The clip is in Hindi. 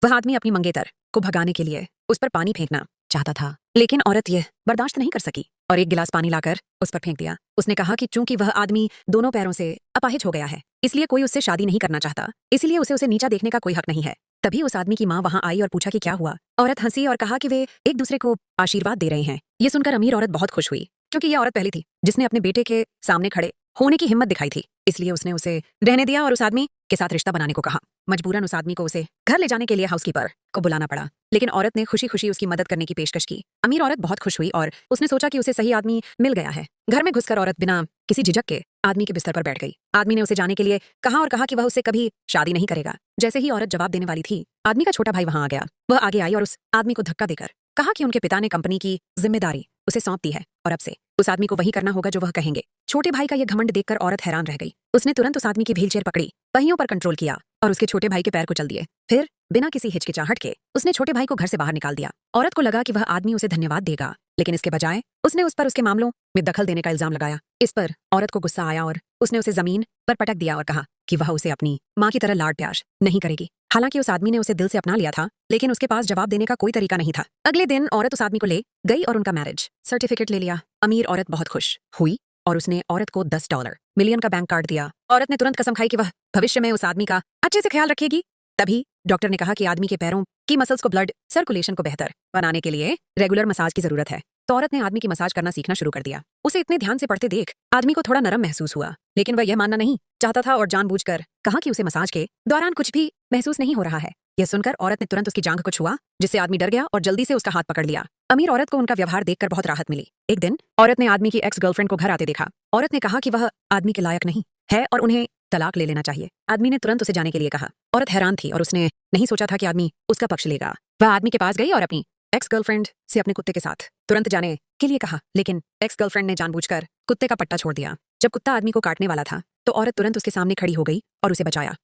वह आदमी अपनी मंगेतर को भगाने के लिए उस पर पानी फेंकना चाहता था, लेकिन औरत यह बर्दाश्त नहीं कर सकी और एक गिलास पानी लाकर उस पर फेंक दिया। उसने कहा कि चूंकि वह आदमी दोनों पैरों से अपाहिज हो गया है, इसलिए कोई उससे शादी नहीं करना चाहता, इसलिए उसे नीचा देखने का कोई हक नहीं है। तभी उस आदमी की माँ वहां आई और पूछा कि क्या हुआ। औरत हंसी और कहा कि वे एक दूसरे को आशीर्वाद दे रहे हैं। ये सुनकर अमीर औरत बहुत खुश हुई, क्योंकि यह औरत पहली थी जिसने अपने बेटे के सामने खड़े होने की हिम्मत दिखाई थी। इसलिए उसने उसे रहने दिया और उस आदमी के साथ रिश्ता बनाने को कहा। मजबूरन उस आदमी को उसे घर ले जाने के लिए हाउसकीपर को बुलाना पड़ा, लेकिन औरत ने खुशी खुशी उसकी मदद करने की पेशकश की। अमीर औरत बहुत खुश हुई और उसने सोचा कि उसे सही आदमी मिल गया है। घर में घुसकर औरत बिना किसी झिझक के आदमी के बिस्तर पर बैठ गई। आदमी ने उसे जाने के लिए कहा और कहा कि वह उससे कभी शादी नहीं करेगा। जैसे ही औरत जवाब देने वाली थी, आदमी का छोटा भाई वहां आ गया। वह आगे आई और उस आदमी को धक्का देकर कहा कि उनके पिता ने कंपनी की जिम्मेदारी उसे सौंप दी है और अब से उस आदमी को वही करना होगा जो वह कहेंगे। छोटे भाई का यह घमंड देखकर औरत हैरान रह गई। उसने तुरंत उस आदमी की व्हीलचेयर पकड़ी, पहियों पर कंट्रोल किया और उसके छोटे भाई के पैर को चल दिए। फिर बिना किसी हिचकिचाहट के उसने छोटे भाई को घर से बाहर निकाल दिया। औरत को लगा कि वह आदमी उसे धन्यवाद देगा, लेकिन इसके बजाय उसने उस पर उसके मामलों में दखल देने का इल्जाम लगाया। इस पर औरत को गुस्सा आया और उसने उसे जमीन पर पटक दिया और कहा कि वह उसे अपनी माँ की तरह लाड प्यार नहीं करेगी। हालांकि उस आदमी ने उसे दिल से अपना लिया था, लेकिन उसके पास जवाब देने का कोई तरीका नहीं था। अगले दिन औरत उस आदमी को ले गई और उनका मैरिज सर्टिफिकेट ले लिया। अमीर औरत बहुत खुश हुई और उसने औरत को $10 मिलियन का बैंक कार्ड दिया। औरत ने तुरंत कसम खाई कि वह भविष्य में उस आदमी का अच्छे से ख्याल रखेगी। तभी डॉक्टर ने कहा कि आदमी के पैरों की मसल्स को ब्लड सर्कुलेशन को बेहतर बनाने के लिए रेगुलर मसाज की जरूरत है। तो औरत ने आदमी की मसाज करना सीखना शुरू कर दिया। उसे इतने ध्यान से पढ़ते देख आदमी को थोड़ा नरम महसूस हुआ, लेकिन वह यह मानना नहीं चाहता था और जानबूझकर कहा कि उसे मसाज के दौरान कुछ भी महसूस नहीं हो रहा है। यह सुनकर औरत ने तुरंत उसकी जांघ को छुआ, जिससे आदमी डर गया और जल्दी से उसका हाथ पकड़ लिया। अमीर औरत को उनका व्यवहार देखकर बहुत राहत मिली। एक दिन औरत ने आदमी की एक्स गर्लफ्रेंड को घर आते देखा। औरत ने कहा कि वह आदमी के लायक नहीं है और उन्हें तलाक ले लेना चाहिए। आदमी ने तुरंत उसे जाने के लिए कहा। औरत हैरान थी और उसने नहीं सोचा था कि आदमी उसका पक्ष लेगा। वह आदमी के पास गई और अपनी एक्स गर्लफ्रेंड से अपने कुत्ते के साथ तुरंत जाने के लिए कहा, लेकिन एक्स गर्लफ्रेंड ने जानबूझकर कुत्ते का पट्टा छोड़ दिया। जब कुत्ता आदमी को काटने वाला था, तो औरत तुरंत उसके सामने खड़ी हो गई और उसे बचाया।